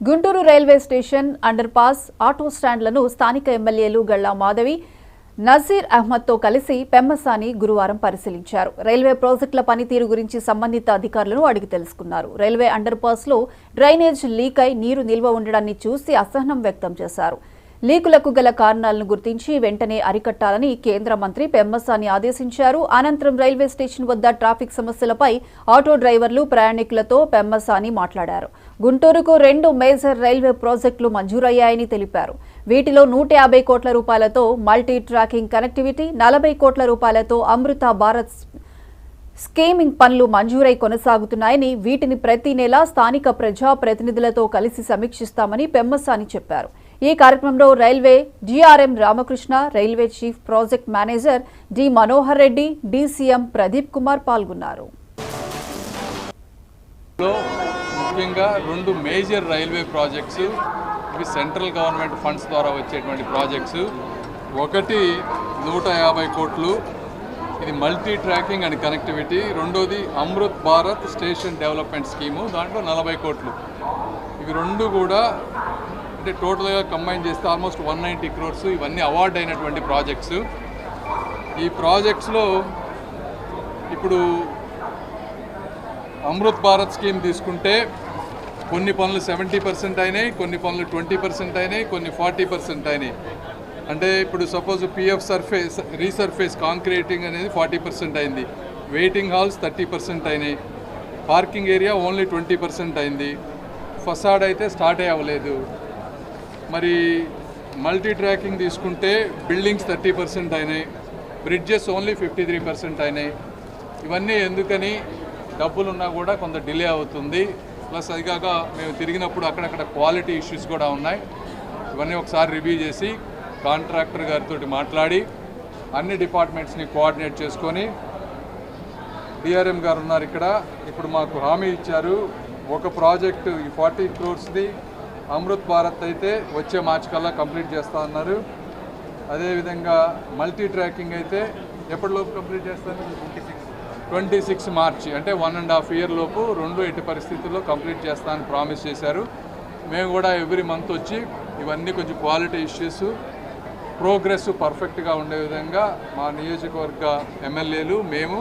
Guntur railway station underpass auto స్టాండ్లను స్థానిక ఎమ్మెల్యేలు గల్లా మాధవి నజీర్ అహ్మద్తో కలిసి పెమ్మసాని గురువారం పరిశీలించారు. రైల్వే ప్రాజెక్టుల పనితీరు గురించి సంబంధిత అధికారులను అడిగి తెలుసుకున్నారు. రైల్వే అండర్ పాస్లో డ్రైనేజ్ లీక్ అయి నీరు నిల్వ ఉండడాన్ని చూసి అసహనం వ్యక్తం చేశారు. లీకులకు గల కారణాలను గుర్తించి వెంటనే అరికట్టాలని కేంద్ర మంత్రి పెమ్మసాని ఆదేశించారు. అనంతరం రైల్వే స్టేషన్ వద్ద ట్రాఫిక్ సమస్యలపై ఆటో డ్రైవర్లు, ప్రయాణికులతో పెమ్మసాని మాట్లాడారు. గుంటూరుకు 2 మేజర్ రైల్వే ప్రాజెక్టులు మంజూరయ్యాయని తెలిపారు. వీటిలో 150 కోట్ల రూపాయలతో మల్టీ ట్రాకింగ్ కనెక్టివిటీ, 40 కోట్ల రూపాయలతో అమృత భారత్ స్కీమింగ్ పనులు మంజూరై కొనసాగుతున్నాయని, వీటిని ప్రతి నెల స్థానిక ప్రజా ప్రతినిధులతో కలిసి సమీక్షిస్తామని పెమ్మసాని చెప్పారు. ఈ కార్యక్రమంలో railway DRM Ramakrishna, railway chief project manager D Manohar Reddy, DCM Pradeep Kumar పాల్గొన్నారు. ముఖ్యంగా 2 మేజర్ రైల్వే ప్రాజెక్ట్స్, ఇవి సెంట్రల్ గవర్నమెంట్ ఫండ్స్ ద్వారా వచ్చేటువంటి ప్రాజెక్ట్స్. ఒకటి 150 కోట్లు, ఇది మల్టీ ట్రాకింగ్ అండ్ కనెక్టివిటీ. రెండోది Amrit Bharat station development scheme, దాంట్లో 40 కోట్లు. ఇవి 2 కూడా అంటే టోటల్గా కంబైన్ చేస్తే ఆల్మోస్ట్ 190 క్రోర్స్. ఇవన్నీ అవార్డ్ అయినటువంటి ప్రాజెక్ట్స్. ఈ ప్రాజెక్ట్స్లో ఇప్పుడు అమృత్ భారత్ స్కీమ్ తీసుకుంటే కొన్ని పనులు 70% అయినాయి, కొన్ని పనులు 20% అయినాయి, కొన్ని 40% అయినాయి. అంటే ఇప్పుడు suppose PF surface resurface concreting అనేది 40% అయింది, వెయిటింగ్ హాల్స్ 30% అయినాయి, పార్కింగ్ ఏరియా ఓన్లీ 20% అయింది, ఫసాడ్ అయితే స్టార్ట్ అవ్వలేదు. మరి మల్టీ ట్రాకింగ్ తీసుకుంటే బిల్డింగ్స్ 30% అయినాయి, బ్రిడ్జెస్ ఓన్లీ 53% అయినాయి. ఇవన్నీ ఎందుకని డబ్బులున్నా కూడా కొంత డిలే అవుతుంది. ప్లస్ అది కాక మేము తిరిగినప్పుడు అక్కడక్కడ క్వాలిటీ ఇష్యూస్ కూడా ఉన్నాయి. ఇవన్నీ ఒకసారి రివ్యూ చేసి కాంట్రాక్టర్ గారితో మాట్లాడి అన్ని డిపార్ట్మెంట్స్ని కోఆర్డినేట్ చేసుకొని, డిఆర్ఎం గారు ఉన్నారు ఇక్కడ, ఇప్పుడు మాకు హామీ ఇచ్చారు. ఒక ప్రాజెక్టు ఈ 40 క్రోర్స్ది అమృత్ భారత్ అయితే వచ్చే మార్చి కల్లా కంప్లీట్ చేస్తా అన్నారు. అదేవిధంగా మల్టీ ట్రాకింగ్ అయితే ఎప్పటిలోపు కంప్లీట్ చేస్తారు? 26 మార్చి, అంటే 1.5 ఇయర్ లోపు 2 ఎట్టి పరిస్థితుల్లో కంప్లీట్ చేస్తానని ప్రామిస్ చేశారు. మేము కూడా ఎవ్రీ మంత్ వచ్చి ఇవన్నీ కొంచెం క్వాలిటీ ఇష్యూస్, ప్రోగ్రెస్ పర్ఫెక్ట్గా ఉండే విధంగా మా నియోజకవర్గ ఎమ్మెల్యేలు మేము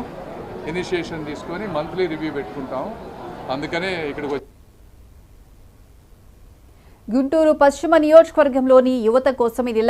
ఇనిషియేషన్ తీసుకొని మంత్లీ రివ్యూ పెట్టుకుంటాం. అందుకనే ఇక్కడికి వచ్చి గుంటూరు పశ్చిమ నియోజకవర్గంలోని యువత కోసం ఇది